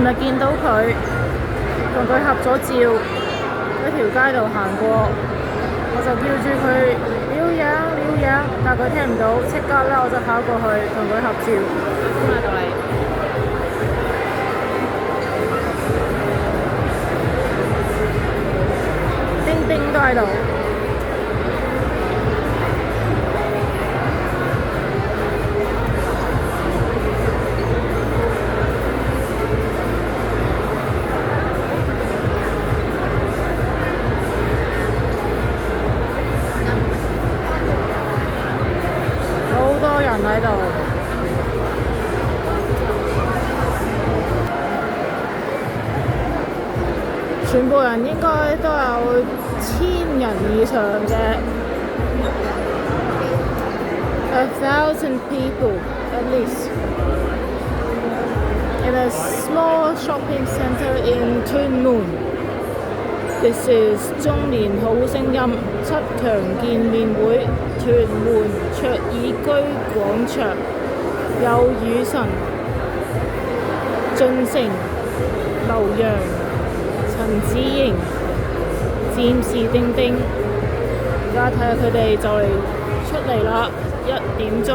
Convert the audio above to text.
日見到佢，同佢合咗照，喺條街度行過，我就叫住佢撩樣撩樣，但佢聽唔到，即刻咧我就跑過去同佢合照。邊個到你？丁丁都喺度。好多人喺度，全部人應該都有1000人以上嘅，1,000 people at least in a small shopping centre in Tuen Mun. This is 中年好聲音7強見面會，屯門卓爾居廣場，有雨神、晉成、劉洋、陳子瑩、佔士丁丁。而家睇下佢哋就嚟出嚟啦，1點鐘。